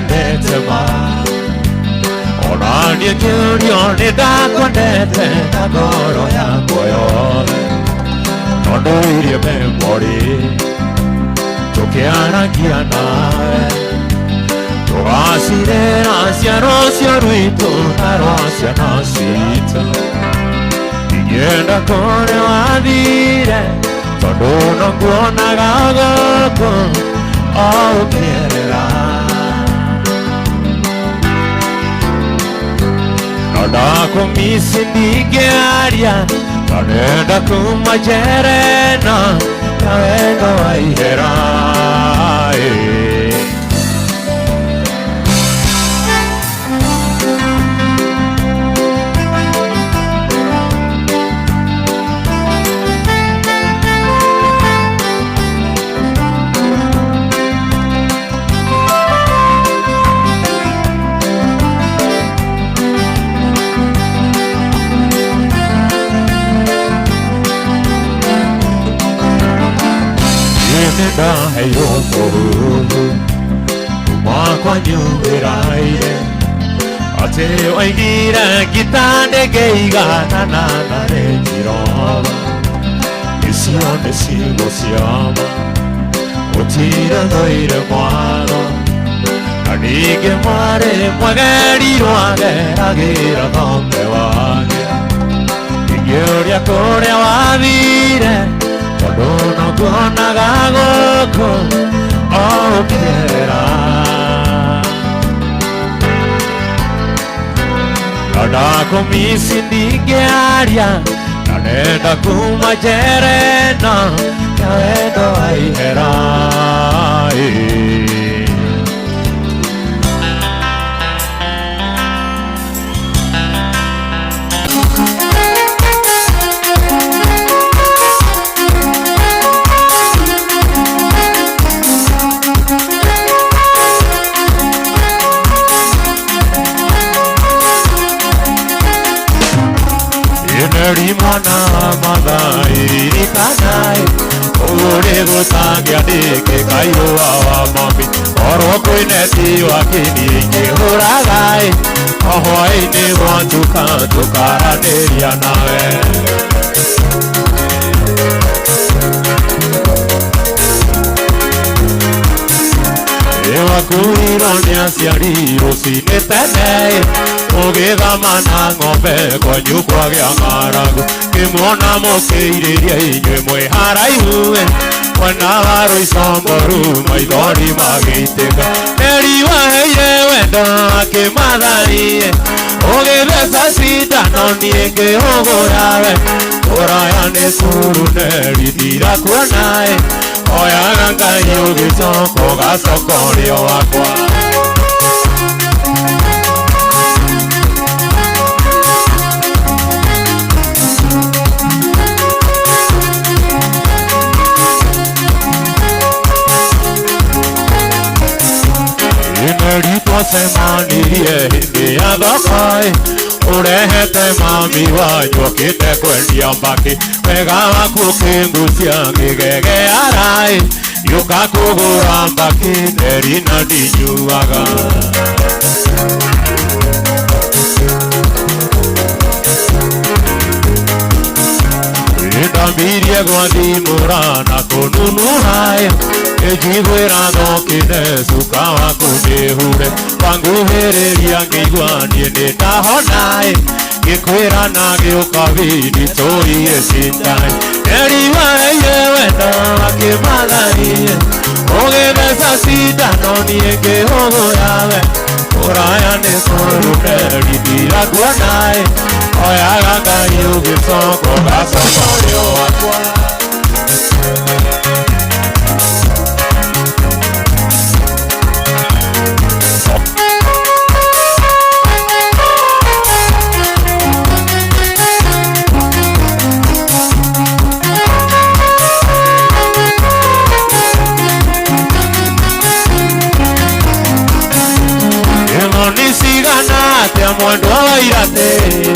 netema Orani kyurione dakonete Nagoro ya koyole Nondo irie memori Tokeana kianae Toasire asia rosia ruito Arosia nasita Yenda kone wadire Tondo no kuona gagoko Au kierera Noda kumisi nigearia Nonenda kumajerena Kawendo aihera Nenda heyo tohu Umakwa nyubiraire Ate oigira gitande geiga Nanana rejiroba Isione sigo siama Otira noire mwano Nanige mware mwageri rwage Agira nombe wage Igioria kore wavire Todono kuona gagoko Au kierera Nada komisi ndigearia Nanenda kumajerena Kawendo aihera Rimana madai kanai Ore gotangia deke kayo awa mami Oro koineti wakini inge horagai Ahoai ne wantuka tukara neria nawe Ewa kuironia siariro sinetenei Ogega mana ngombe kwa nyukwa gya ngaragu Kimona mokeiriria inywe mwe haraihuwe Wana haro isomboru maithori magitega Eriwa heire wendo akimadharie Ogibesa sindano nienge hogorawe Oraya nesuru neridira kuonae Oyaga ngai ugicoko gacokorio wakwa Imerito semanirie hindi ya dokai Urehete mami wanyo kite kwendia mbaki Wega waku kingusia ngigege arai Yuka kugura mbaki nerina dinyuaga Ndambirie gwandi murana kununu hai Ejigwera nokine suka waku nihure Panguhereria ngigwanie nitahonai Gikwera na giukavini tori esintai Eriwa eye wenda wakimadharie Ogibesa sindano nienge hogo yawe Oraya nesoru neridira kuonae Oyaga ngai ugicoko gacokorio wakwa Te mwendo wa irate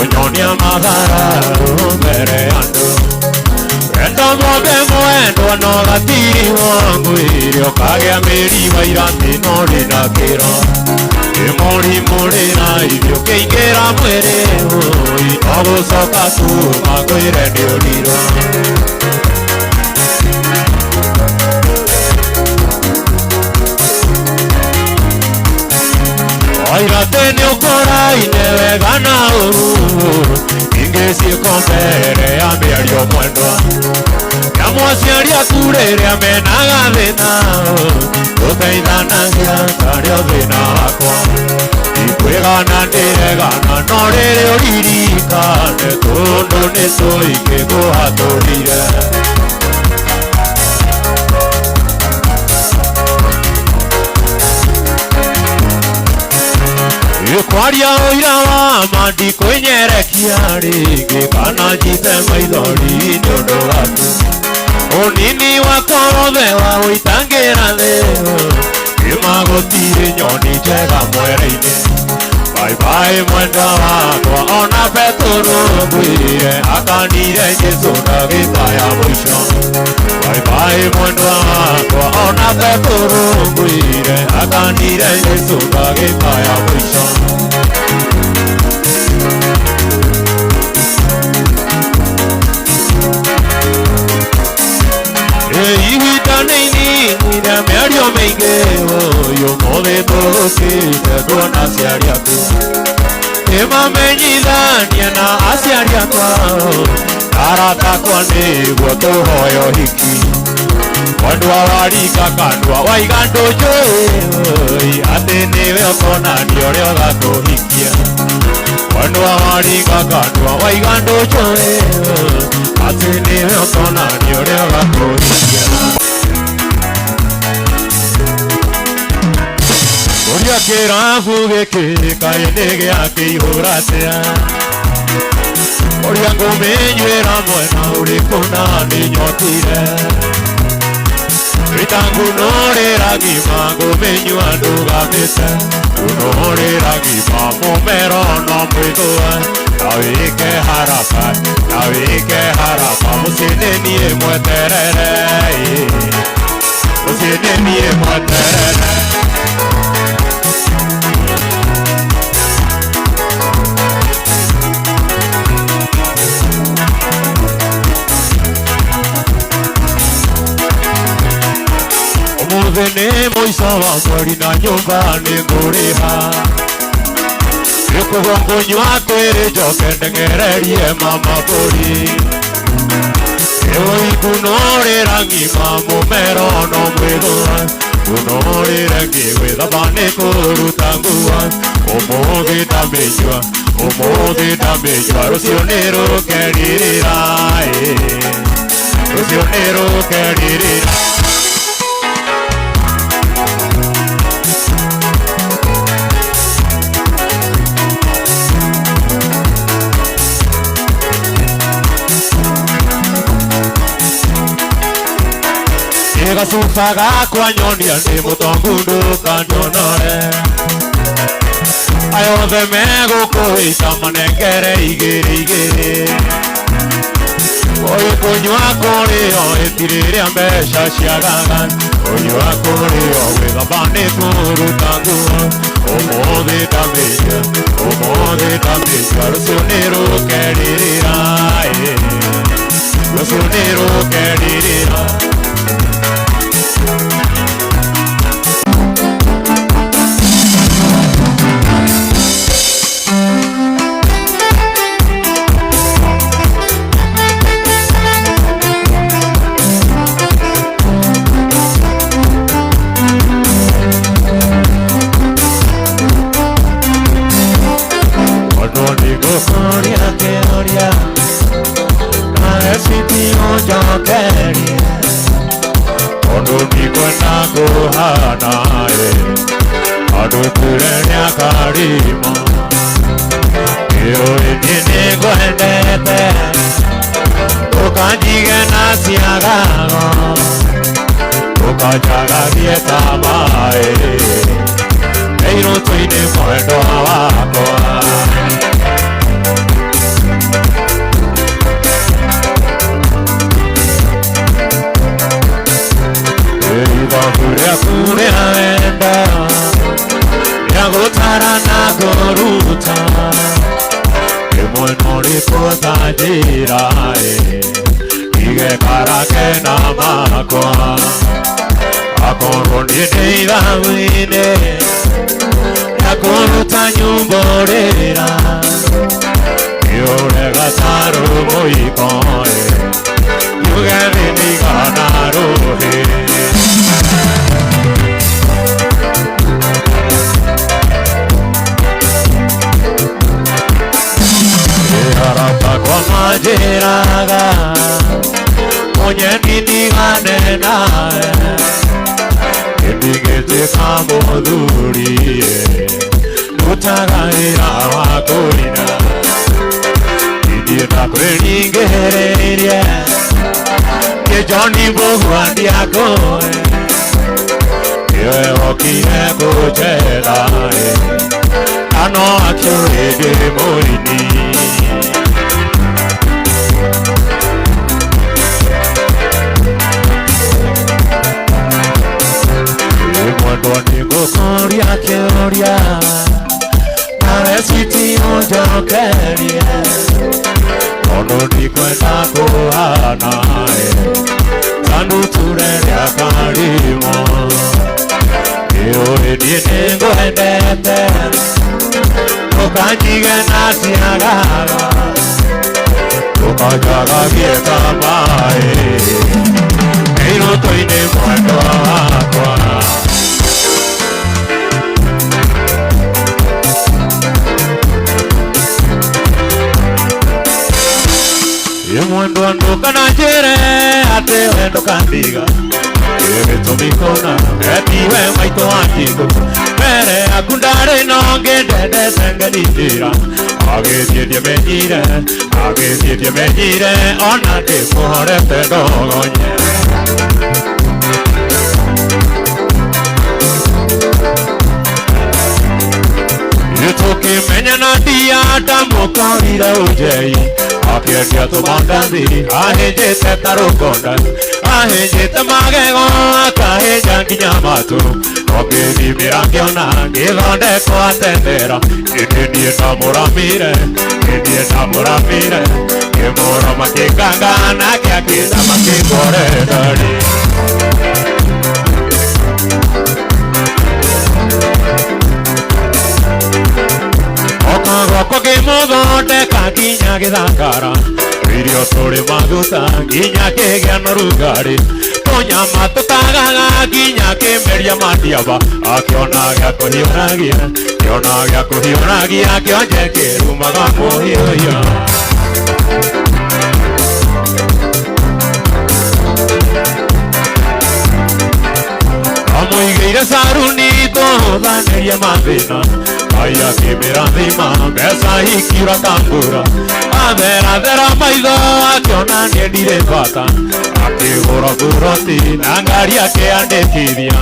Onyonia madhara Mbere ando Endo mobe moendo no gatiri wangu irio kage meri waira minori na kero mori mori na irio keigera mwere oi ogo soka tu magoire dioriro Aira tene okora inewe gana uru ingesi kompere amerio mwendo Yamuasiaria kurere amenaga vena Uteidana sia kario vena wako Ikwegana ndiregana norere oririka Netondo netoike kuhatorire Kwaria oira wa mandi kwenyerekia ringi kana jite maithori nyondo waku Onini wako wothe wa uitangira theo Imagotire nyoni njega mwere-ini Bye bye mwenda wakwa ona Petero ngwire akanire Jesu ndagĩka ya mũico Bye bye mwenda wakwa ona Petero ngwire akanire Jesu ndagĩka ya mũico Nina merio meigeo yo mode toke dona siariaku Ema menyidania na asiariakwa Arata kwa negwa tohoyo hiki Wandwa warika kandwa waigando joe Ate newe okona nioreo gato hikia Wandwa warika kandwa waigando joe Ate newe okona nioreo gato hikia Oria kerafu geke kaene yake ihoratea Oria ngomenywera mwena urikona ninyotire Ritangu norera gima ngomenywa ndugamite Unorera gima momero no mwigua Nawike haraka Musinenie mweterere Musinenie mweterere Vene moisa wa mweri na nyumba ni nguriha Yukugongo nyuakere joke ndengererie mama bori Ewo ikunore rangi mamumero no mwigua Unore rangi wethabane kurutangua Omoge damejua Rusionero keririra Rusionero keririra Ega sufaga kwa nyonia ni mutongundu kanyonore Ayo the mego kuhita manengere igiri Oye kunywa kurio etiriria mbesha ciagaga Kunywa kurio wethabane kurutangua Umuthi ndamenya Rucio nirukeririra Rucio nirukeririra Karima Yo inine gwendete Ukanjige nasiagago Ukajaga dieta mae Eiro tuine mwendo wako Tarana Goruta Emonori Kota Jirae Ige Karake Namakwa Akoroni Deiva Wine Yakoruta Nyumborera Yore Gataru Moikoe Yugemi Niganaruhe Majeraga Oye nini gane nae Edigete kamo durie Nutaga irawa korina Idira kweni gererie Ke Johnny Bogwandia koe Ye okine kochelae Ano akyo ede morini Doni Gokoria Keoria Nare City Ojo Keria Ono di Kweta Kohana Tanu Ture Yakarimo Eo Edine Goendete Okanjiga Nasiagara Okajaga Gieka Mae Eiro Toine Mwendo Akwa Mwendo anduka na jere ate wendo kandiga Ebe tomikona etiwe maito anjiko Mere akundare nonge dede sengenitira Agedie menjire Onate kuhore pedogonye Yutoki menya na diata mokarira ujei Aketia tu mandandi, aheje te tarukonda, aheje te magego, akaheja kinyamatu. Okedi mirangiona, gilonde kwa tendera, idini namura mire, kimura makikanga na kiakita makikore dali. Okagoko kimogo te kakinya githangara Video tore maguta ginya kegya norugari Tonya matutagaga ginya kemeria matiaba Akiona gya kuhionagia kionje kirumaga muhioya Amuigeire saruni tohuthaneria mathina Aya kimira thima mesa hikira tambura Athera maitho akiona niendire bata Akigura buroti na ngari akiandikithia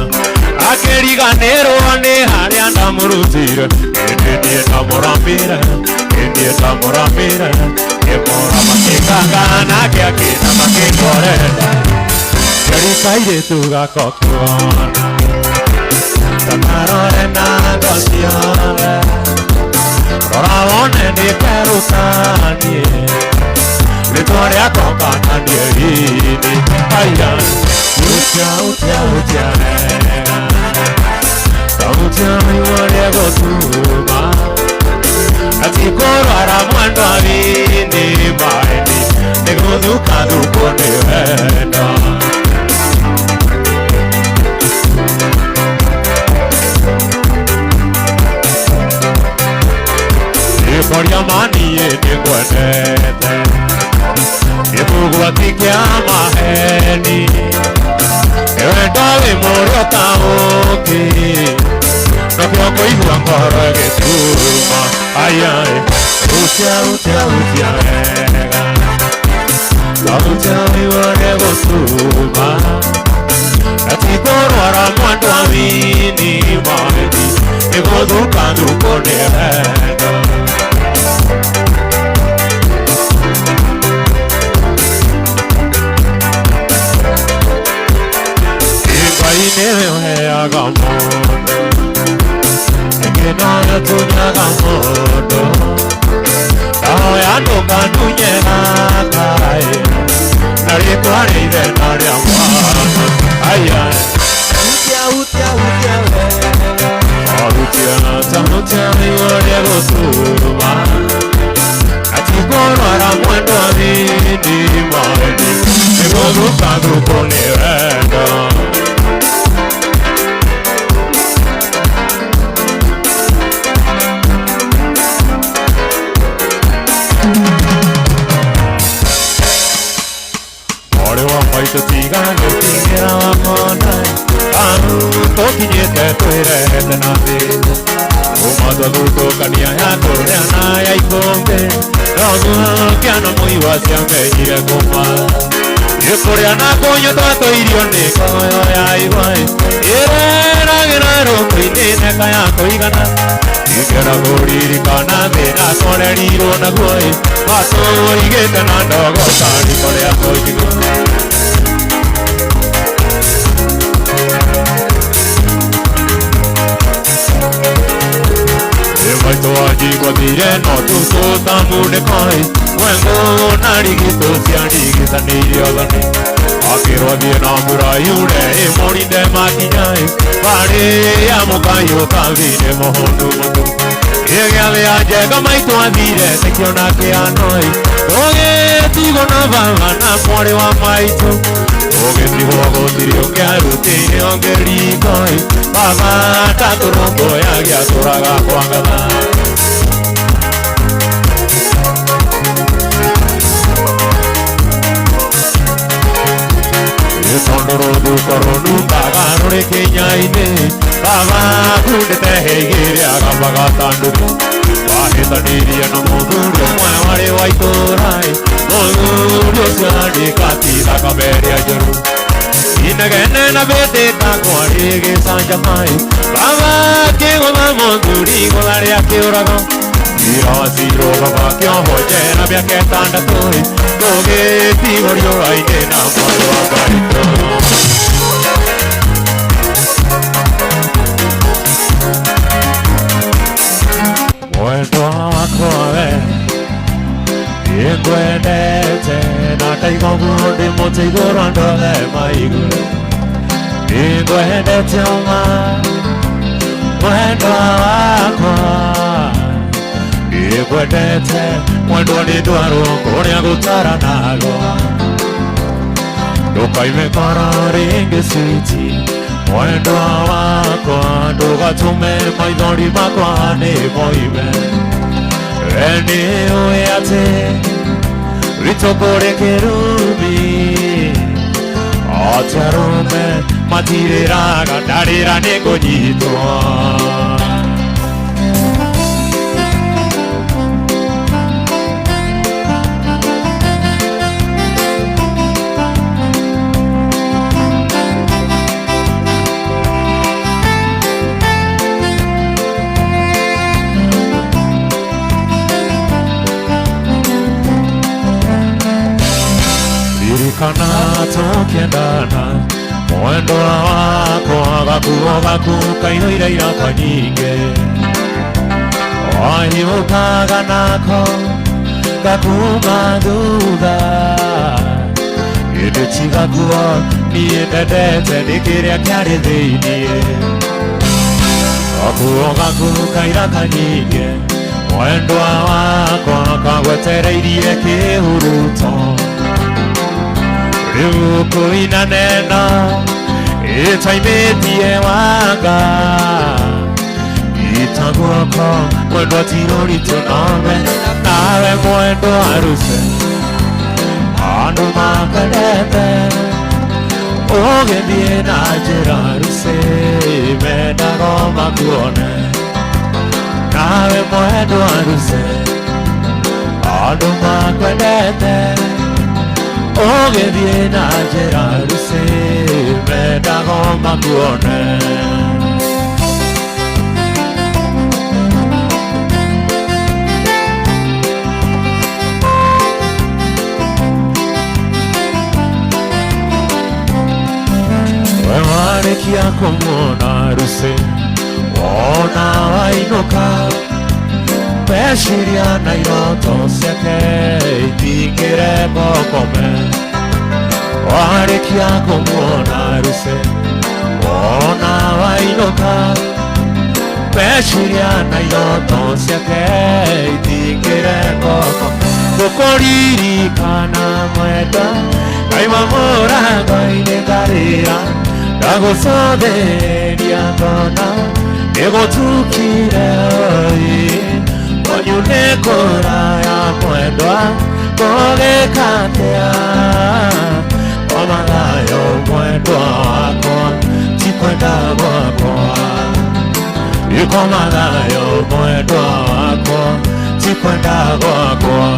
Akiriganirwo ni haria ndamurutire Indie ndamuramire Kimura makikanga nake akina makikorenda Kerikaire tugakokuona Tamarore na gosiore Roraone ni perutanie Litoria kokatanie hini Aya Utia Sautia miwone gotuma Atikoro aramuendo avini Maini Neguduka dukone venda Koria mani ene gwenete Ebugu kia maheni Ewe ndawe morio taoki Nokioko ihu angoro getuma Ayae Utia ega Lautia miwane gotuma Atikoro aramuando amini maeni Egoduka dukone venda Newe he agamon, ege no tunya kamodo Tao ya toka dunye kai Nari kwari de nari amwana Aya Utia Arutia tamutia miwade gosuma Ati kono ara mwendo amini maedi Ego luka grupo ni renda Ito tigano tingira mona anu to kinyete toire tenabe Uma do kania ya tore na ya ikombe Rogo kiano muy wasiame ire goma Ye koreana konyo to irio ne koyo ya iwai Ire na genaro kuine ne kaya koigana Ikera goriri kana mena kone riro na koi Mato igete na ndogo kari korea koikigo Maito aji kwa dire no tu so tamune kai Wengo narigito sianigita niriyagane Akiro viena murayure morinde makinyai Pare ya mokayo kavine mohonu matu Yegale aje kamaito adire sekiona ke anoi Oge tigo na vanga na mware wa maito Oge tigo wago tirio ke arutine ongeri kai Baba taturungo ya gya turaga kwangana Sondoro du koronu baga rore kenya ine Baba kunde tehegiri aga baga tandu Bahe taniri ya namodu mware waitorai Mogu siani kati daga meri ajaru Inagene na bete takwari ge sanjamai Baba ke goma monduri golare ake urago Ira siro baba kya hoje na bya ke tanda toi Doge tigorio aine na marwa garito Muerto akoe Inguenete na taigo mundi motigo randole maigu Inguenete oma Muerto akoe Inguenete Muerto ni duaro kone agutara nago Dokai me kara ringe siti Muerto akoe Doga tume maidori makwa ne moime Eni ueate Ritokore kerubi Atarume Matire raga Darira neko jitoa Kana tokiendana Mwendo wako Gaku kaino ira ira kanyige Wanyukaga nako Gaku maduda Iduchi gakuo Niededete nikiria kyari dhinie Gaku kaira kanyige Mwendo wako Kagwetereirie kihuruto Ruko inanena Itaimetie wanga Itaguoko Mwendo tirori tunome Nawe mwendo aruse Anu makalete Oge die na jira aruse Menago makuone Nawe mwendo aruse Anu makalete Oge viene a gerarse, me da goma cuone. Mare kia como naruse, ona wainuka meciria na iroto ciake itingĩre ngokome warĩkia kũmuona ruce ona wainuka meciria na iroto ciake itingĩre ngokome gũkũririkana mwenda ngaima mũrango-inĩ ngarĩra ndagũcotheria ngona nĩgũtukire kwanyu nĩ kũraya mwendwa ngũgĩka atĩa omathayo mwendwa wakwa ti kwenda gwakwa ikomathayo mwendwa wakwa ti kwenda gwakwa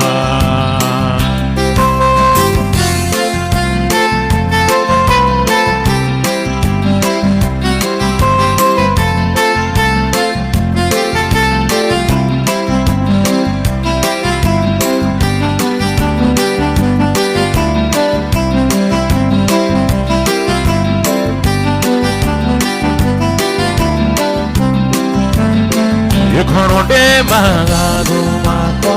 Ikoronde magagu mako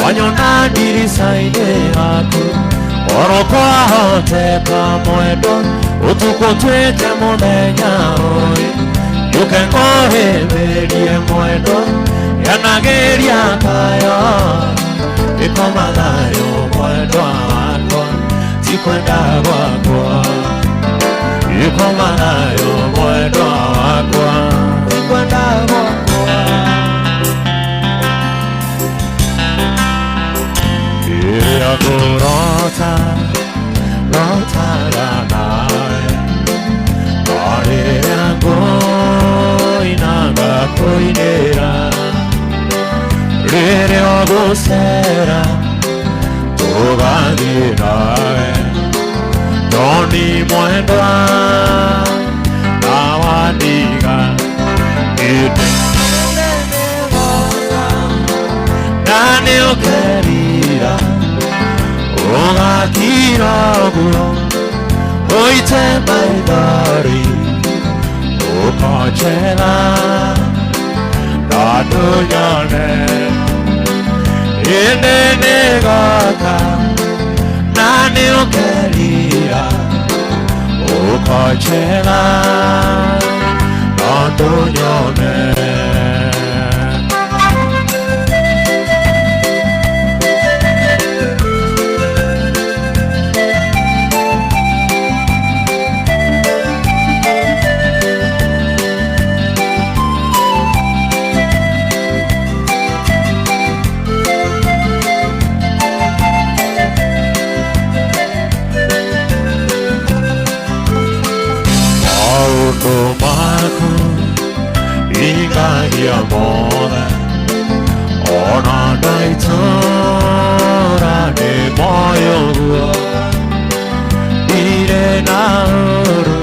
wanyona ndirica-inĩ yaku orokwa hoteka mwendo ũtukũtuĩte mũthenya ũyũ njũke ngũhĩmbĩrie mwendo yanagĩria kayo ĩkomathayo mwendwa wakwa ti kwenda gwakwa ĩkomathayo mwendwa wakwa ti kwenda gwakwa Kurota, rota nawe Arira inaga koinera Rere ogusera Tugadi nawe Noni mwendwa Nawaniga Ite Nani ukerira Ugakira guo Oite maithori Ukochela Nadu nyone Inene gaka Nani ukerira Ukochela Nadu nyone Maku ingagia moda ona daitora ne moyo gua ire na uru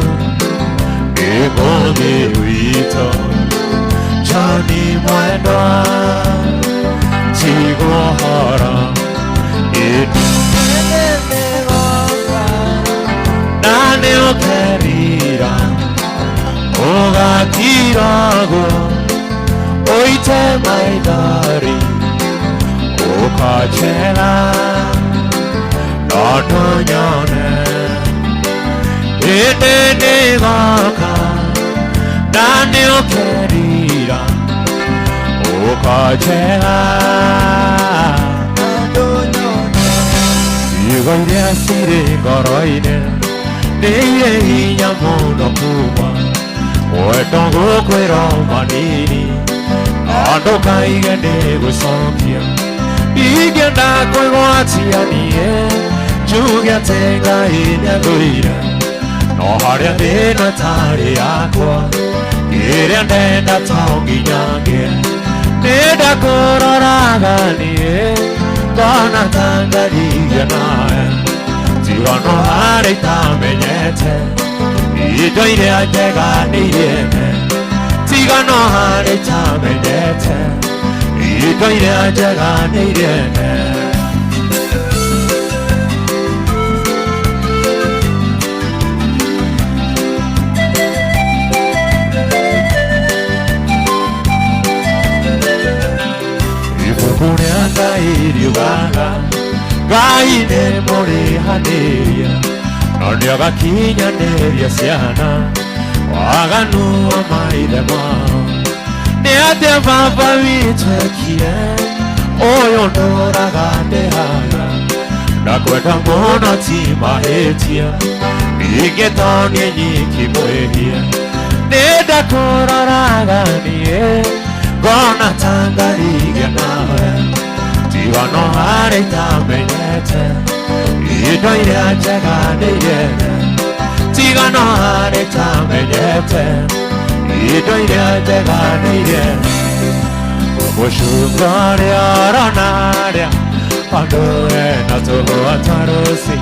egoni wito jani mwendwa chigo hara nane okerira Ugakirago Oite maidari Ukachela Noto nyone Inene gaka Nani ukerira Ukachela Noto nyone Igoire asire ngoroine Neire inyamuno kuma Wendo gũkwĩra manini andũ kaige nĩgũcokia ingĩenda kwĩgwatia niĩ njuge atĩ Ngai nĩathũire no harĩa thĩna tarĩ yakwa ĩrĩa ndenda to nginya ngĩe nĩnda kũroraga niĩ ngona ta ngarigia nawe tiga no harĩa itamenyete indo iria njega nĩ irĩene tiga no harĩa itamenyete indo iria njega nĩ irĩene yugaga gaine muri haniya nondio gakinyaneria ciana waganu wa maithe mao ni atia baba witwekire uyu nduraga ndihaga ndakwenda muno ti mahĩtia ningĩ to niĩ nyiki mwĩhia nĩndakũroraga niĩ ngona ta ngarigia nawe tiga no harĩ itamenyete indo iria njega nĩirene tiga no harĩ itamenyete indo iria njega nĩirene gũcunga ũrĩa ũrona rĩa andũ ena tũhũa ta rũci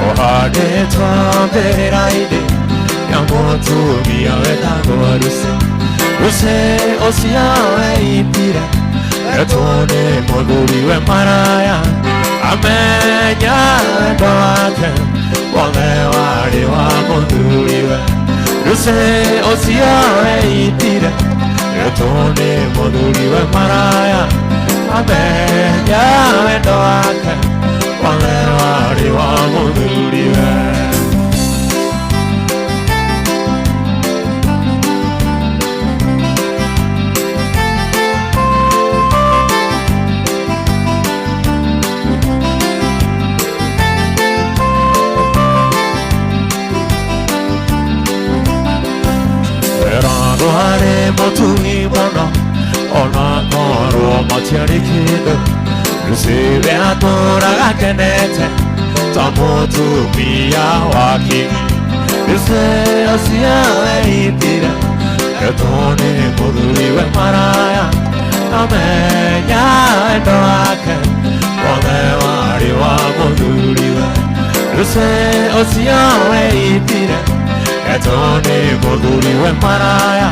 ũhandĩtwo mbĩrĩra-inĩ ya mũtumia wetagwo Lucy Lucy ũcio weitire etwo nĩ mũthuriwe maraya amenya wendo wake wothe warĩ wa mũthuriwe Lucy ũcio weitire etwo nĩ mũthuriwe maraya amenya wendo wake wothe warĩ wa mũthuriwe Wale motui mono ona korwo matiarĩ kĩndũ Lucy atũraga akenete ta mũtumia wa kingi Lucy ũcio weitire etwo nĩ mũthuriwe maraya amenya wendo wake wothe warĩ wa mũthuriwe Lucy ũcio weitire etwo nĩ mũthuriwe maraya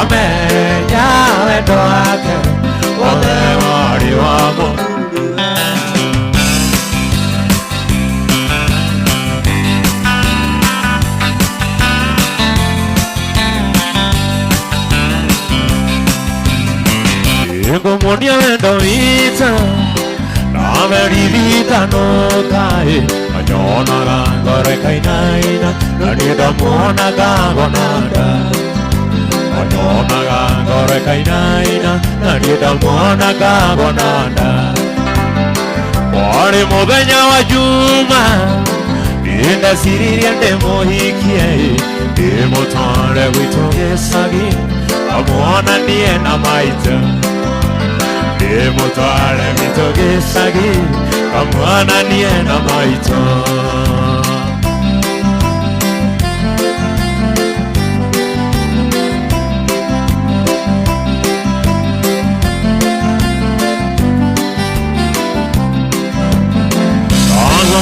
amenya wendo wake wothe warĩ wa mũthuriwe ngũmuonia wendo witũ nawe ririkano kaĩ anyonaga ngoro ĩkainaina na niĩ ndamuonaga gonanda anyonaga ngoro ĩkainaina na niĩ ndamuonaga gonanda warĩ mũthenya wa juma ndĩndeciririe ndĩmũhikie ndĩmũtware gwitũ gĩcagi amuonanie na maitũ ndĩmũtware gwitũ gĩcagi amuonanie na maitũ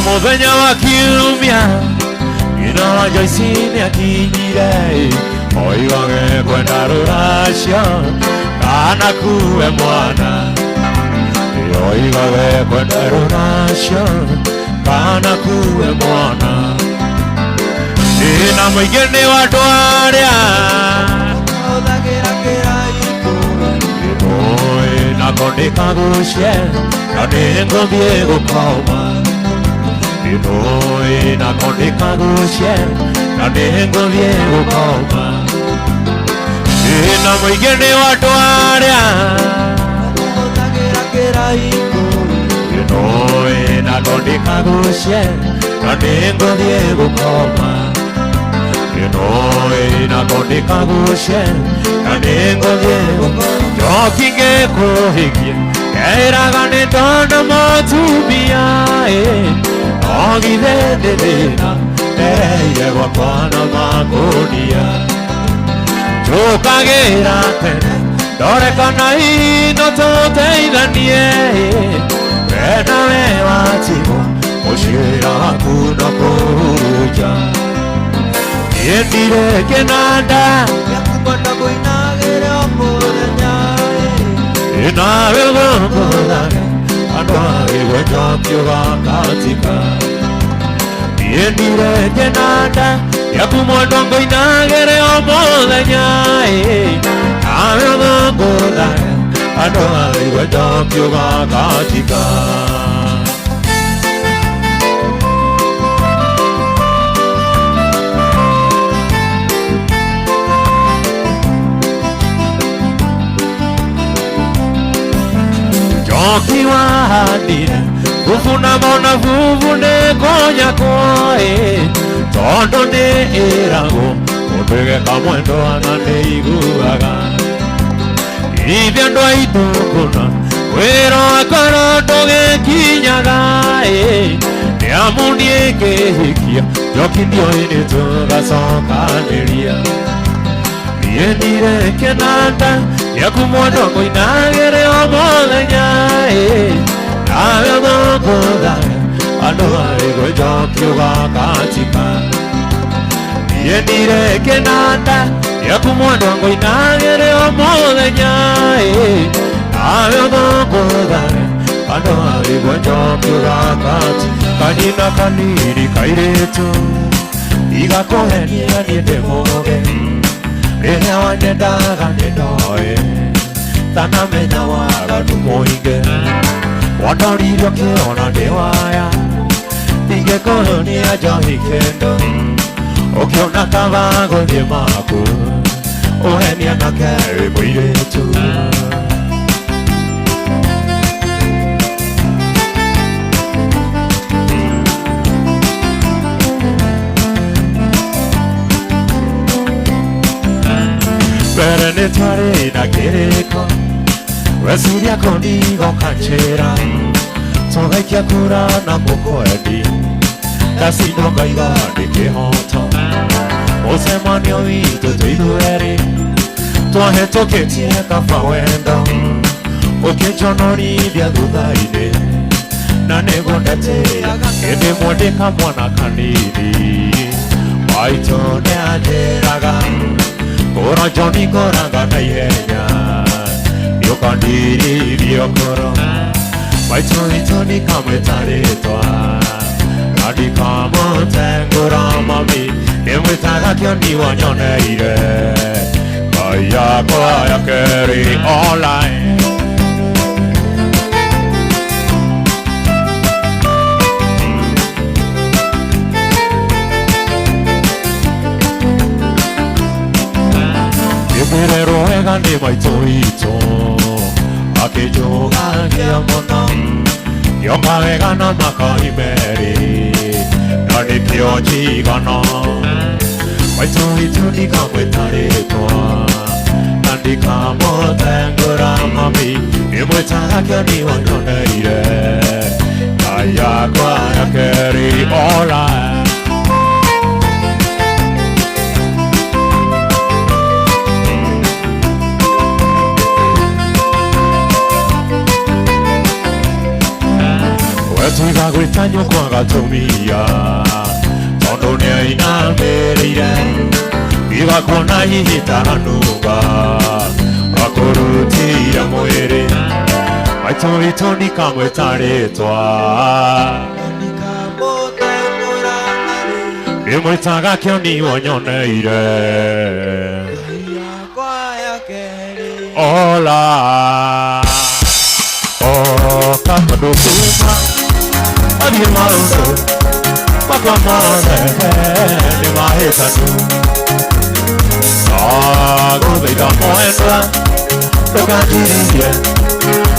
mũthenya wa kiumia nyina wa Joyce nĩakinyire oigage kwenda rũracio kana kuwe mwana oigage kwenda rũracio kana kuwe mwana na mũingĩ nĩ wa andũ arĩa nako ndĩkagucie na nĩngũthiĩ gũkoma nako ndĩkagucie na nĩngũthiĩ gũkoma na mũingĩ nĩ wa andũ arĩa nako ndĩkagucie na nĩngũthiĩ gũkoma nako ndĩkagucie na nĩngũthiĩ gũkoma njoki ngĩkũhikia ngeraga nĩ ndona mũtumia ogithe ndĩ thĩna ndereire gwakwa na makũnia njũkagĩra tene ndore kana ino tũteithanie we nawe watigwo mũciĩra waku no kũhurunja niĩ ndirĩ kĩnanda gĩakuma na mũinagĩre o mũthenya nawe gũkũthage andũ agĩgwe njokio gakatika niĩ ndirĩ kĩnanda gĩakuma ndongo inagĩre o mũthenya nawe gũkũthage andũ Adoa Jokyoga Katika Jokiwa Hadire Ufuna mona vuvune konya koe Tondo ne erago Odege kamwendo anane iguaga Ibiando aitokona Wero akoro toge kinyaga Neamunie kehikia Joki ndio ine toga soka neria Niendire kenanda Yakumwono koinagere omodenya Nawe mokoda Adoa Jokyoga Katika Niendire kenanda Yakumwono koinagere omodenya Nawe mokoda Adoa Jokyoga Katika Kanina kaniri kairetu Igakohenia niende moge Rehea wanyendaga nendoe Tana menya waga tumoige Wadoririo kiona dewaya Tige kolonia johi kendo Okiona kavago die maku Ohenia na kere mwiretu Perene tware na kereko Wesiria kondigo kanchera Togaikia kura na mukwedi Kasino gaiga nike hoto Osemanio vitu tuidueri Tuahe toketie kafa wendo Okejonori vya dudhaine Na nego ndatea Ede mwodeka mwana kanini Waito ne ajeraga Kora Johnny Koranga na ihenya Yokandiri vyokoro Waitoni kamwe taretwa Nadi kamo tengura mami Nemwe tagakyo ni wanyoneire Kaya kwa keri online Yerero ega ni maitoito Akejoga kia mona Yonga ega na makaimeri Nani pio jigana Maitoito ni kamwe taretwa Nandi kamo tengura mami Nimwe tagakyo ni wanyoneire Kaya kwa keri online Tuiga gwitanyo kwa gatumia Tondo ne ina merire Iga kona hihitanuga Akorutira mwere Maito ni kamwe taretwa Nimwe tagakyo ni wanyoneire Ola Kapadokuma Adi maundo Pakamane Ni mahekanu Gobeida moendra Tokajiriye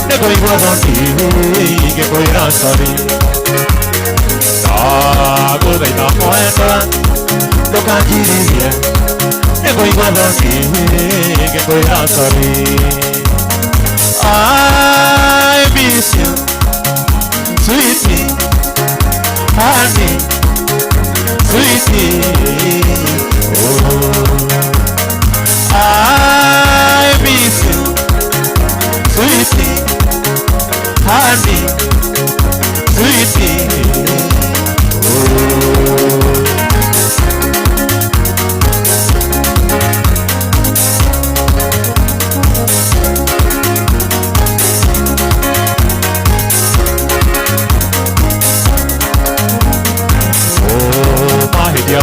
Neko iguadondi Geko irasari Gobeida moendra Tokajiriye Neko iguadondi Geko irasari I miss you, sweetie, honey, sweetie. Oh, I miss you, sweetie, honey, sweetie. Oh.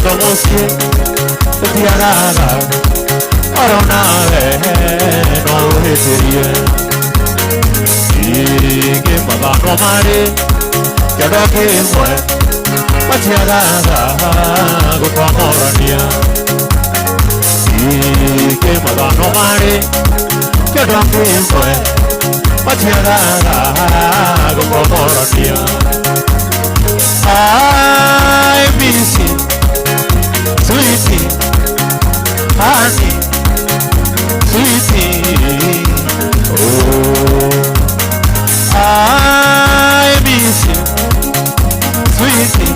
Domosie, tiaraga, oronave, no heterie. mare Yado ke mwe Matiara Gupa morania Ike magano mare Yado ke mwe Matiara Gupa morania I miss you Sweetie Honey Sweetie Oh I miss you Sweetie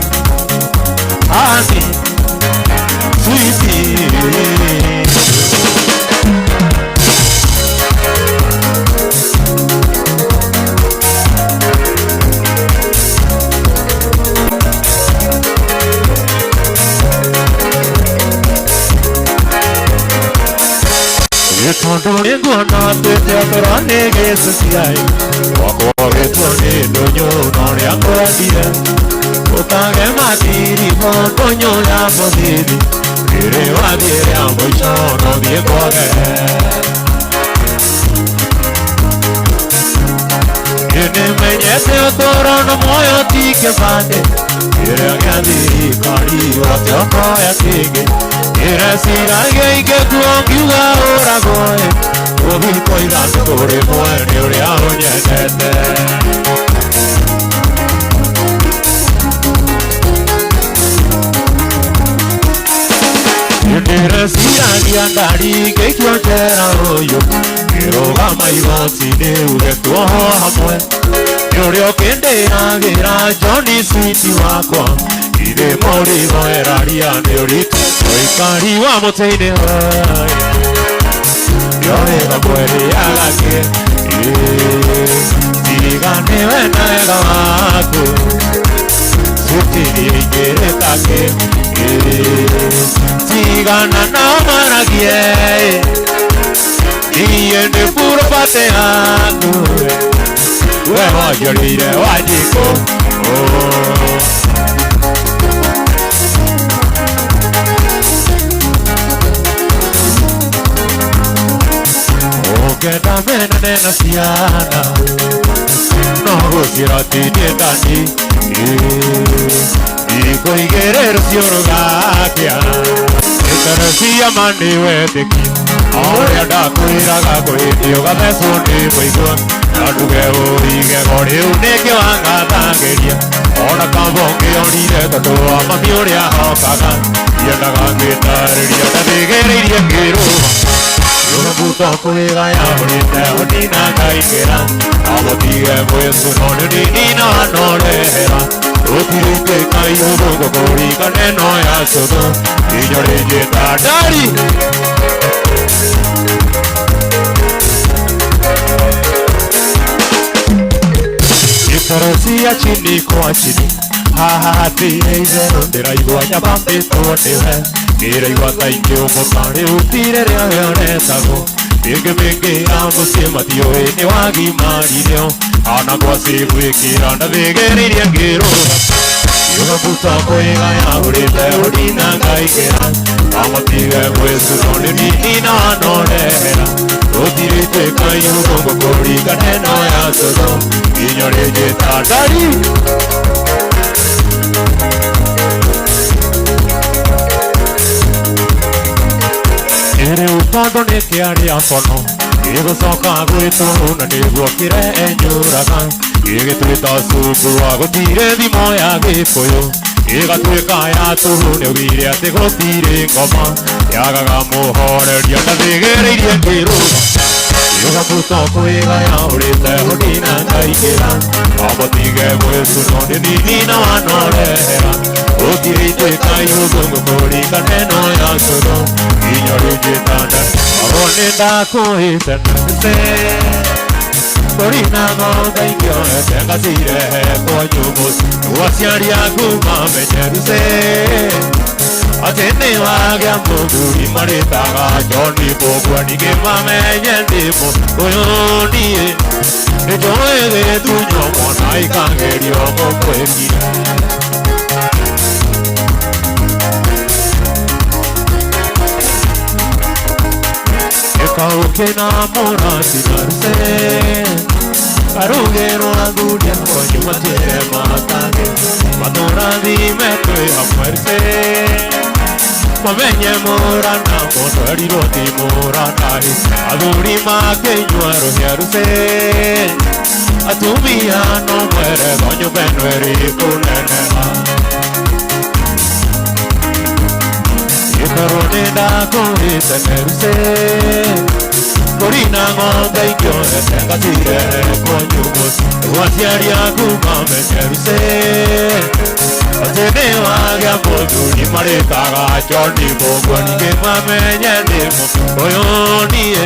Honey Sweetie Tondone guana te atorane que se siai Wako que tone doño no le acordia Otange matiri montoño la posidi Kire wa dire ambo chono die koge Kine menye te otoro no moyo tike fate Kire agandi kari wa te okoya tike Kire sirage ike tuongiuga ora goe Obi koidano kore moe neure aonye tete Kire sirage andari ke kionchera oyo Kiro gama iwoti ne uge tuoho hamwe Nyore okendera gira Johnny Sweetie wakwa Ide mori moeraria neorito Oikari wa moteine hai Yore gabuere agake Tirigane wena ega wako Sutiri ikere take Tigana na maragie Iende puro pate aku Wewa yorire wajiko Oh Keda mena nena siana No gusira tini tani Iko igerero sioro gakia Itara siya mani weteki Aoria da kuira ga kuitio ga mesuni muigua Naduge uige gori uneke wanga tangeria Ona kambongi onire tatua mamioria hokaga Yendaga mitariria tabigereiria kiruga Yoga puto kuiga ya urite hodina kaikera Amotige mwesu noni nina norehera Utirite kai urugo kori kaneno ya sodo Inyore jeta dari Ikarosia chini kwa chini Ha tire izero Tera igua nyabambe tonewe Kira igua taike umotare utire rea nesago Ege menge amo se matio ene wagi marireo Ana kwa se kira na vegeriria ngero Yoga puta koega ya urite hodina kaikera Amotige mwesu noni nina norehera Utirite kai urongo kori kaneno ya sodo Inyore jeta dari Ere upando ne kiari apono Ego soka gueto na neguo kire enyuraga Ege tuita suku ago tire di moya gepoyo Ega tueka ya tuhu ne ubire ate gotire ngoma Yagaga muhore riata vegere irie ngiruga Yoga puto kuiga ya urite hodina kaikera Amotige mwesu noni nina wanorehera Utirite kai ugungu kori kaneno ya sodo Inyori jitanda Abone ndako isenase Korina ngoga ikyo etenga sire kwa nyumus Wasiari akuma menjeruse Atene waga muguri maritaga Joni bogwa nige mamenye ndimo Koyonie Nejoege tunyo mona ikangerio mokweki Eka uke na mora sinarse Arugero aguria coño matiere matane Madonna di me tue a muerte Mavenye morana Motori roti morana Aduri ma che ñuero hieruse Atumia no muere Coño benueri kunenera Yekarone da kore teneruse Corina ngombe ikyo etenga tire konyumos Watiari akuma meneruse Otene wage apodu ni marekaga Chorni bogo ni kema menyenimo Koyonie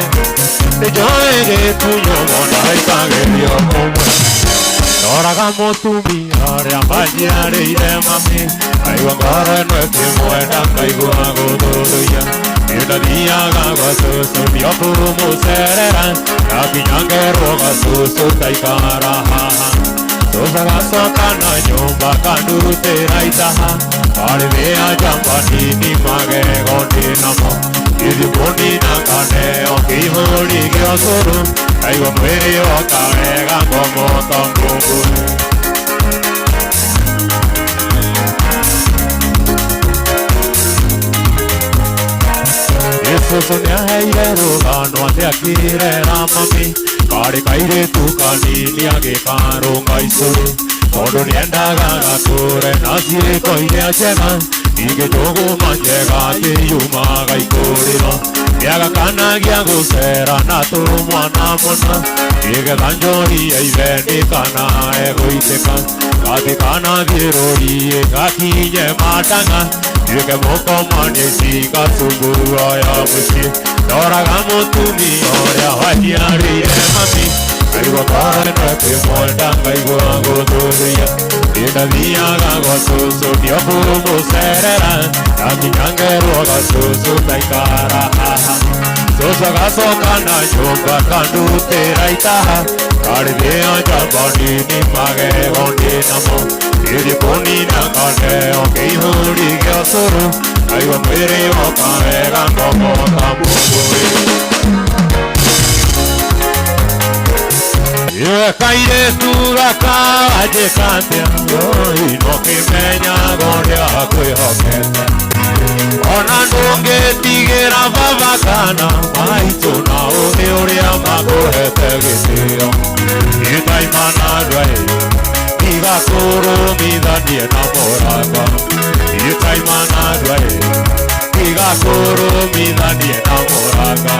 Nejoege tuyo mona ikange dio komwe Noraga motumi are ambajiare ire mami Aiwa ngara nweke mwenda kaigu agodoya Ina diaga guasusu mioku muserera Naki nyangero guasusu taikara haha Sosaga sokana nyumba kandute raitaha Parivea jamba nini mage gondi namo Idi boni nakane oki hori giosuru Aiwa mwiri okavega ngomo tongugu Sonia heirero gano ate akire ramami Kare kaire tukani niage karo ngaisuru Kodo niendaga gakure nasire koine achema Ige jogo manjega te yumaga ikuriro Niaga kana gia gusera nato mwana mona Ige danjori eiveni kana egoiteka Kati kana virori ekakinye matanga Ige moko mani sika sugu aya mushi Noraga motumi oria wajiari emami Aiwa kare nwepe moldanga igua godoria Ina diaga gosusu diopu muserera Naki nyangeru gosusu taikara haha Sosaga sokana nyumba kandute raitaha Kare dea jambani ni mage gondi namo Iri poni nakane okei huri giosuru Aiwa mwiri okavega ngomo tambuguri Kaire tuga kaje kandia Ino kimenya goria kwihokete Ona ndunge tigera vavakana Maitu na uthi uria makuhete gitio Itaimana dwei Iga kurumithanie na moragwa Itaimana dwei Iga kurumithanie na moragwa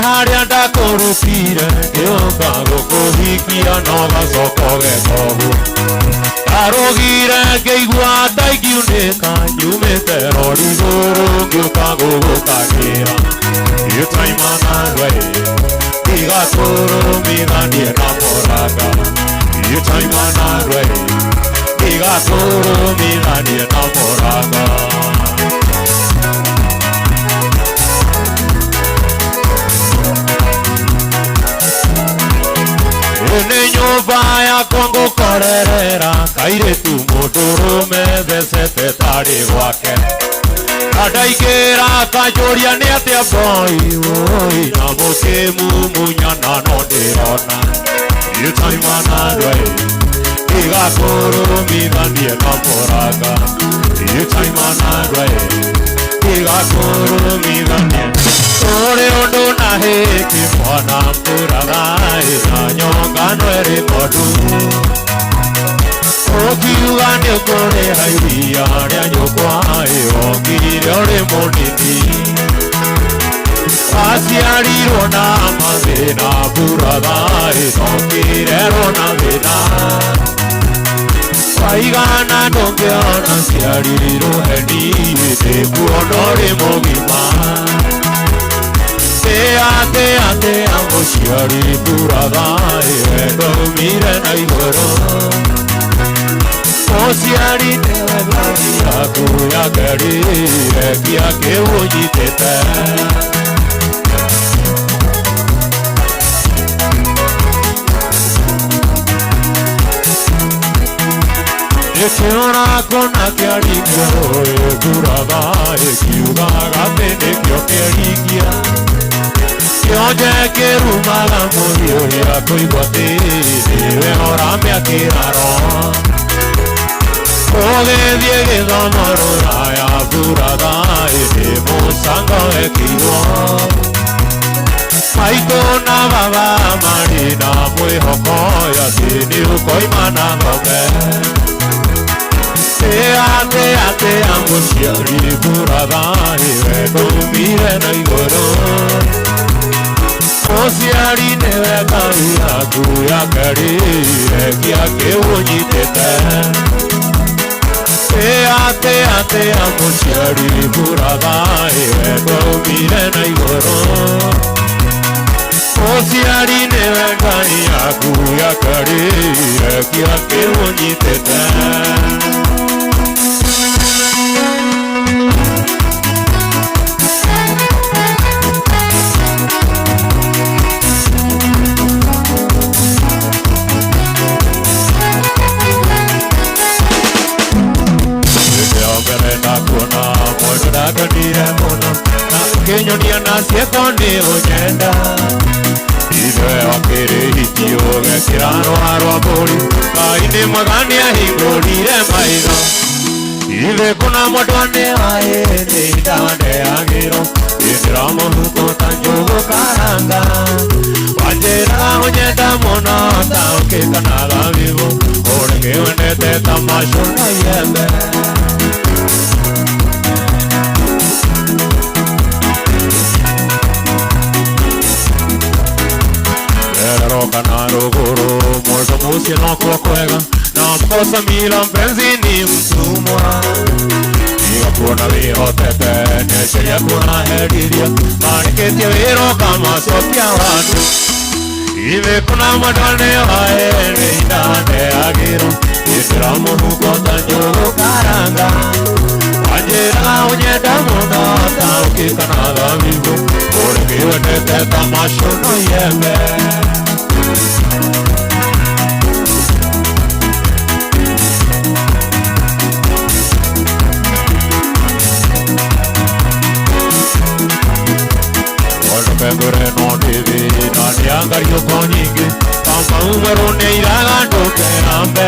Haria ndakurutire ngĩũka gũkũhikia no gacokoge kogu Ndarũgire ngĩigua ta ingiunĩka nyumĩte rori igũrũ ngĩũka gũgũkagĩra Itaimana ndwei tiga kũrũmithanie na mũranga Itaimana ndwei tiga kũrũmithanie na mũranga Ni nyumba yakwa ngũkorerera Kairetu mũndũrũme thecete tarĩ gwake Na ndaingĩra kanjũria nĩ atĩa boy Na mũkĩmumunyana no ndĩrona Itaimana ndwei tiga kũrũmithanie na mũranga Itaimana ndwei tiga kũrũmithanie Ore undu na hiki mwana mpuragai Na nyonga nweri modu Okiuga ni ukore hairia ria nyukwai Okire uri munini Aciarirwo na mathina mpuragai Okire rona thina Waigana ndũngĩona ciarirwo heni Ndĩkuona ũrĩ mũgima Ate mũciari mburagai Wendo umire na igũrũ Mũciari nĩwe ngari yaku ya ngari Rekia kĩu ũnyitĩte Ekiona kona kiarigia Kuraba ekiuga gatene kio kiarigia Kionje kirumaga murio ya kuigwatiri Wehorame akiraro Oge diege domorora ya Kuraba ene musanga ekiwa Maito na baba marina mwihoko ya tini ukoimana ngobe Ate amuciari Kuraba iwe kumire na igoro Ociari newe kari aku ya karire kia kiunyitete Ate amuciari Kuraba iwe kumire na igoro Ociari newe kari aku ya karire kia kiunyitete Kenyonia na sietoni onyenda Iwe wakere hitio Gekirano arwa bori Kaini magani ya hingolire maino Iwe kuna modwane ae Neidane agiro Idramo huko tanjogo karanga Wajera onyenda mona Tauke kanaga vivo Orenge wenete tamasho na yeme Kanarogoro Molto musi no kwega Na mkosa mila mpenzi ni mtumwa Iga kuna viho tete Nesheria kuna heridia Mariketia viro kama sopia watu Ive kuna madane wae Neidane agiro Idramo huko tanjogo karanga Wajera onyeda muna Tauki kanaga vivo Oreki wenete tamasho no yeme Pembere no divi nani angario konyingi Pampa ungaro neiraga ndoke ambe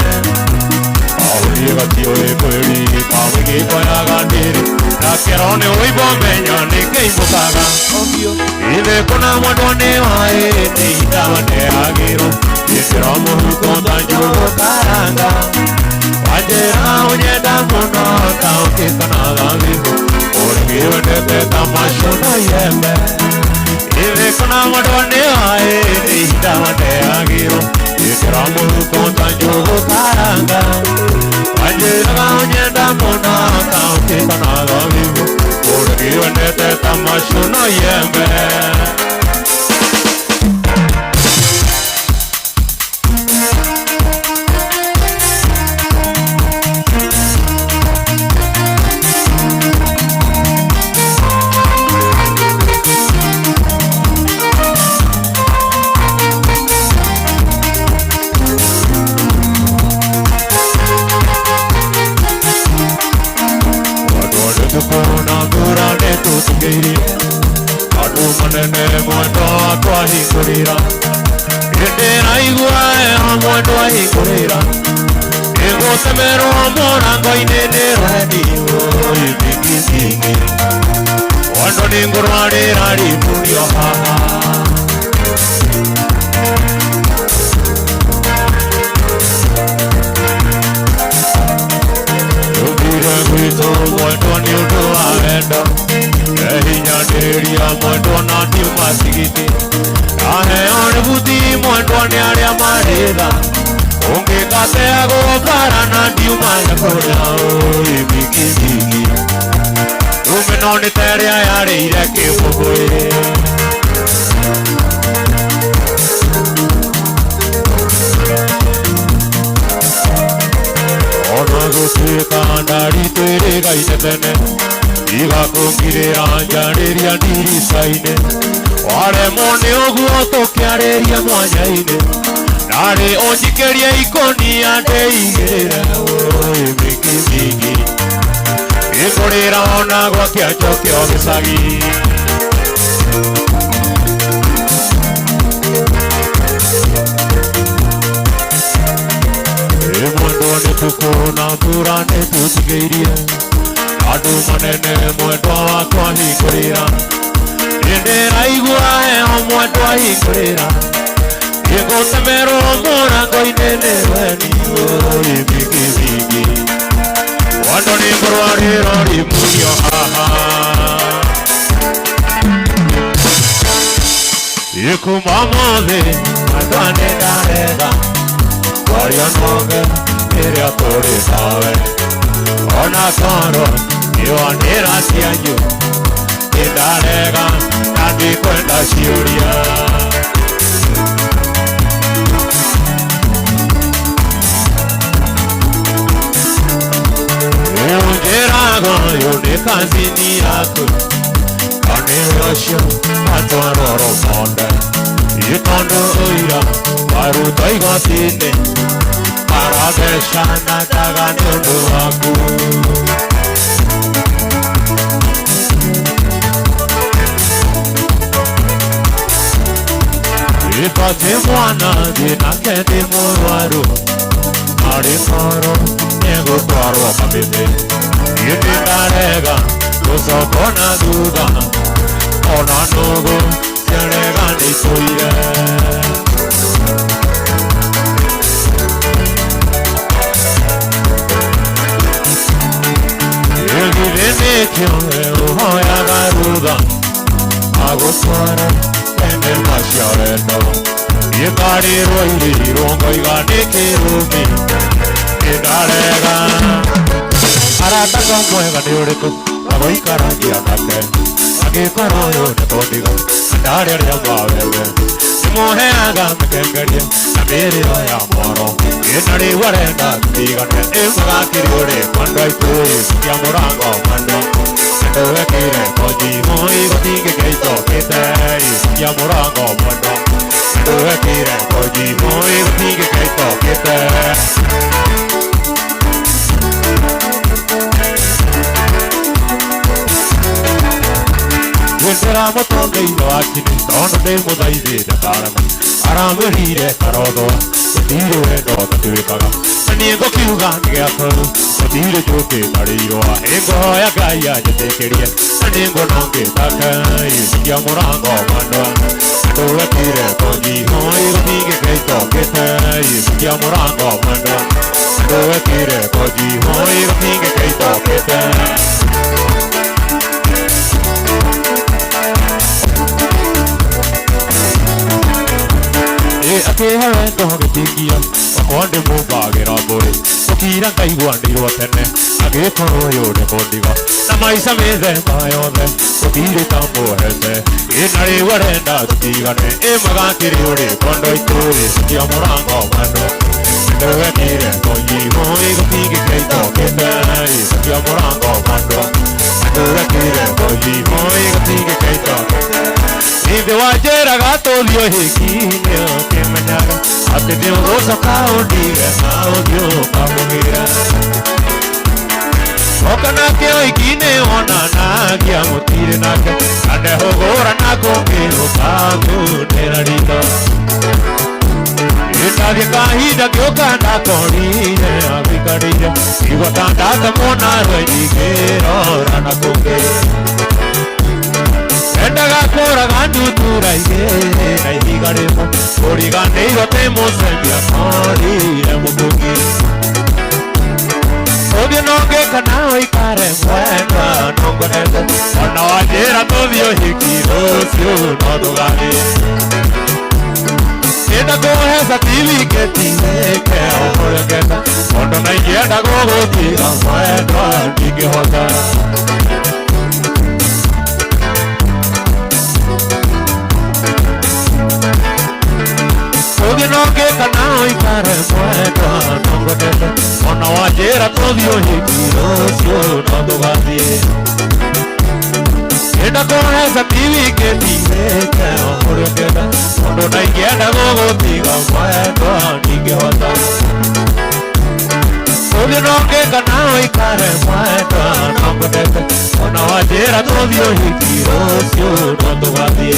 Auli gatio ekweri Pawiki koyaga ndiri Nakerone uibo menya nikeimukaga Ive kuna mwadone wae Neidane agiro Ikiramo huko tanjogo karanga Wajera onyeda muno Tauki kanaga vivo Oregi wenete tamasho na yeme Ive kuna madwane ae Neidane agiro Ikiramo huko tanjogo karanga Wajera onyeda muno Tauki kanaga vivo Oregi wenete tamasho na yeme Hingurira Indera iguae Amwendo hingurira Ego temero amorango inenero hedigo Ibikizingi Wando ningurwarira Ripurio haha Yubire guito Mwendo niudu avendo Ehinya deria Mwendo na tiuma sigiti Ahe one buti Mwendo ni aria marida Unge kate ago Kara na tiuma yakoya Ibikizigi Rumeno ni teria yare ireke Mugwe Ono gutuika Ndari twere gaitene Iga kungirira Njariria ndirisaine Ware mone oguo tukiareria mwanyaine Nare ojikeria ikonia deigera oi bigi bigi Ikorera ona gwakia chokyo gisagi Emondo ne tukuna purane tutigeiria Adu manene mwetwa wakwa hikorera Yendera igua omwetwa hikorera Yego temero mora koinene weni oi bigi bigi Wando ni mruari rori munyo haha Yiku mamode Adwane darega Wario nonge Iria tori sawe Ona koro Iwa nira sianyu Idarega Nandi kwenda shiuria Yone kazini yako Kane yosho Atwaroro monde Yitondo oira Waru toigo sine Paradesha Nataga nyondo waku Ipate mwana Dina kete mwaru Mari koro Nego twaro kabete Yitidarega, luso kona duda, ona nugu, serega ni suire. Yegirene kyo, uhoya garuda, aguswara, ene mashareto. Yekari roiri, rongo igane kirumi, yidarega. Arata komwega ni uriku agoikaragia nake agikoro uyu ni kondiga ndari ria mawewe nimuheaga mikengeria na miriro ya moro ina riu arenda tigane imugakiri uri kwando aituri kia murango mwendo nduwekire kojimo igotingigeichokite kia murango mwendo nduwekire kojimo igotingigeichokite Wendera motonde ino akini Tono de modaide de karama Aramerire karodo Tire wendo tatuikaga Niengo kiuga nige akoru Tire joke tariroa Engo hoya gaya jetekeria Niengo nonge takai Sikia morango mandoa Ndowe kire konji hoi Tige keito ketai Sikia morango mandoa Ndowe kire konji hoi Tige keito ketai Ake hawe ndoho getigia Wakonde mubagira mburi Ukira ngaigua ndirwo tene Agikoro yone kondiga Na maisha mithemba yothe Utiri tamuhete Ina riu arenda tutigane Imagakiri uri kondo ituri Sikia murango mwendo Ndewekire konjimo Igutigekeito kite Sikia murango mwendo Ndewekire konjimo Igutigekeito kite Inde wajeraga tuthio hikinyo kimenyaga ati ni ugucoka undige na uthiuka mugira oka nake oikine onanagia mutire nake andehugura na kungiuka kunira rito itathie kahinda ngiuka ndakorire abikarire igota ndakamona rwendigirora na kungira Endaga kuraga ndutura igere na ihigaremo Urigandeiro temusembia korire mukungi Othio nongeka nawe ikare mwenda nongonete Ona wajera tuthio hiki rucio no tugani Enda kuhesa tiviketi eke omureketa Ondo na ingenda gugutiga mwenda ndingihota Nongeka nao ikare mwenda nongonete Ona wajera tuthio hiki rucio no tugathie Enda kone sa pivi ke tive kero hore keda kondo nai keda gogo tiga mwedo nige wata Obi no ke kana ikare mwedo nongo dete Ona wajera tobio hikiro sio noto wadi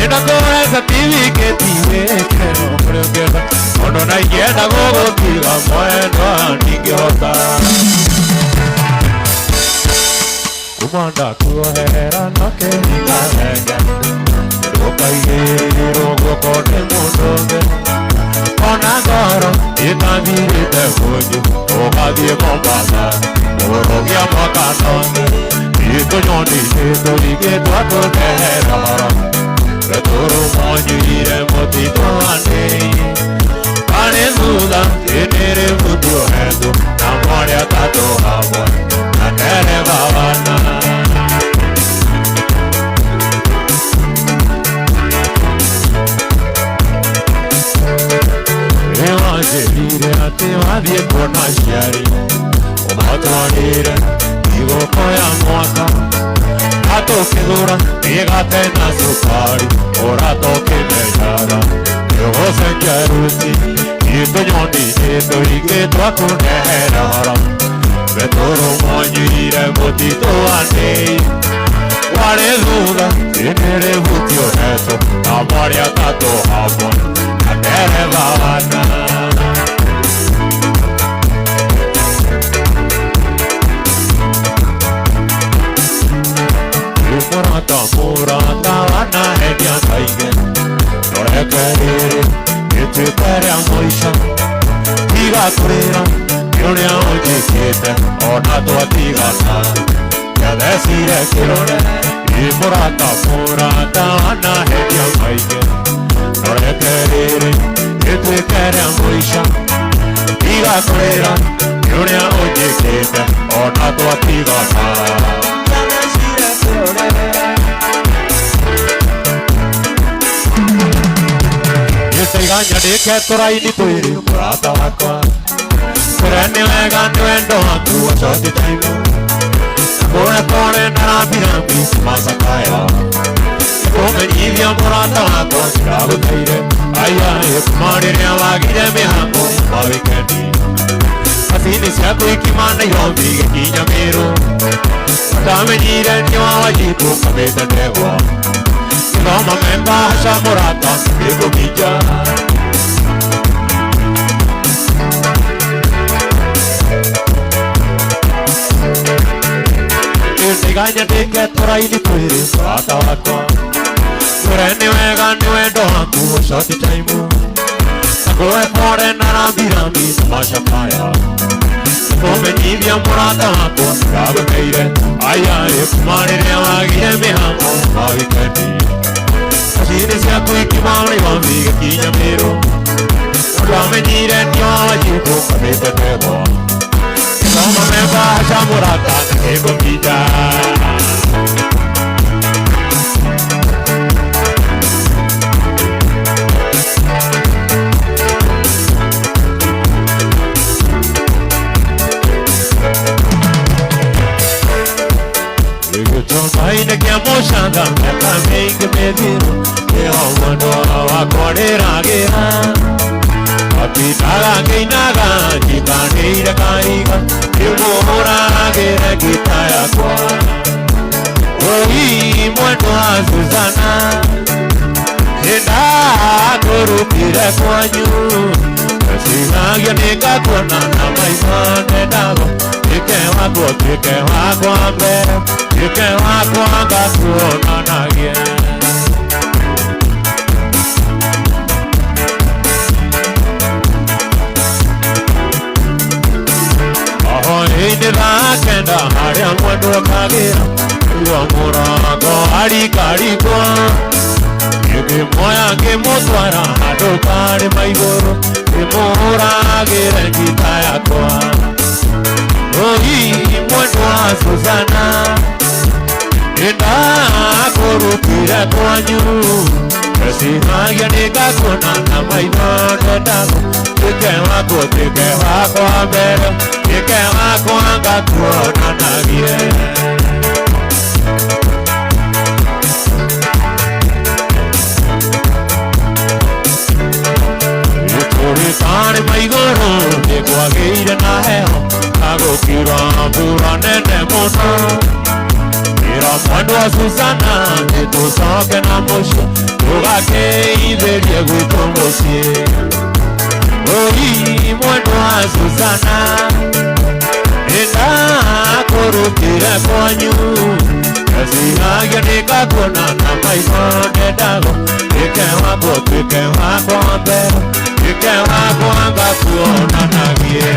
Ena kone sa pivi ke tive kero hore keda kondo nai keda gogo tiga mwedo nige wata Kumanda kuhera no ke nikarenge Rokaire rogo kone mudoge Ona goro itabirite huju Okadie mombasa Orogia makanonge Ito nyoni ito ike tuato kehera Retoro monyu ire motito anei Kane zuda tenere mudio hendu Namoria tato hamon Nakere babana Evangelire ate vadie kona shari Omatwanire Igo koya mwaka Ato kedura Egate na sukari Orato kemejara Yogo senjaruti Ito nyoni ito ike tuako nehera haram Betoro monyuire motito anei Ware zuda Tenere vutio neto Namoria tato hamon Nakere babana Murata murata wana hedia kaigen Nore kerere Ete tere amoisha Tiga kurera Kirone oji kete Ona toa tiga na Yadesire kirone Murata murata wana hedia kaigen Nore kerere Ete tere amoisha Tiga kurera Kirone oji kete Ona toa tiga na Gaña de que torai ni tuiri murata wakwa Kurene wega nwendo haku wachoti taimu Kone kone narabirambi masakaya Kome nivya murata wakwa kirabu taire Aya kumari rea wagire mihango mawikendi Asini siaku ikimana yomi gekinya miru Dame nire niwa wajibu kabeta dewa Roma memba hasha murata ego bija Gaña de que torai ni tuiri murata wakwa Kurene wega nwendo haku shoti taimu Koe pore narabirambi mashakaya Kome nivya murata wakwa kabe meire Aya kumare rewa gire mihango mawikendi Asine siaku ikimani wambiga kinya miru Rame nire nyawa jiku kabete tebo Koma memba hasha murata ego bija Aina que amoshanga meka mengi mediru Eo wando wakorera gera Apitaga keinaga jikane irakaiga Ewora gera kitaya kwa Oi mwendo wa Susana Enda kuru kire kwanyu Sinagya neka kona na maimane dago Tike wako mbere Tike wako angasuona nagye Aho hini rakenda haria mwendo kagira Uwa murago harikari kwa Yuki moya kimutwara hadokari maigoro Imuragire kitaya kwa Oi mwendo wa Susana Enda kurukire kwanyu Esimagia nikakuna na mainote dago Tike wako mbere Tike wako angakuona nagie heo Nago kira pura nene mono Kira mwendo Susana Neto soke na mosho Tuga kei verie guto mosie Oi mwendo Susana Nenda korukire kwanyu Kazihagia nikakona na maisone dago Ike wako mbero Ike wako anga kuona nagie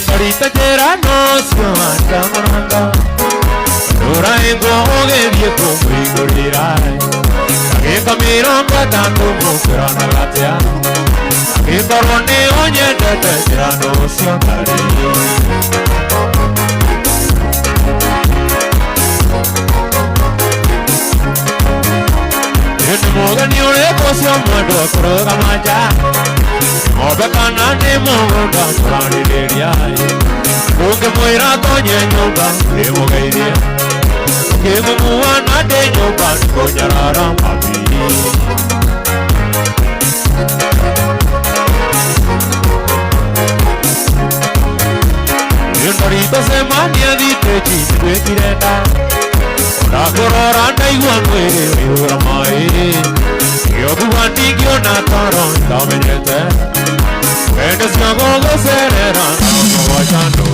Marita tera no sio anda moranga Ora engo oge viejo muy gorirai Que camino cantando mukra na latia Que barone oye de tera no sio tari En moga ni ole posio muero programa ya Obe kanane monga murani leriai Unge moira tonye nyumba Emo gairia Kemo muana de nyumba Konyarara mabi Yunarito se mania di techi Dwe kireta Ora korora naigua mwere Yura mai Yobu wandi kiona taro Damenyete Vendes na gogo serera Namo wachando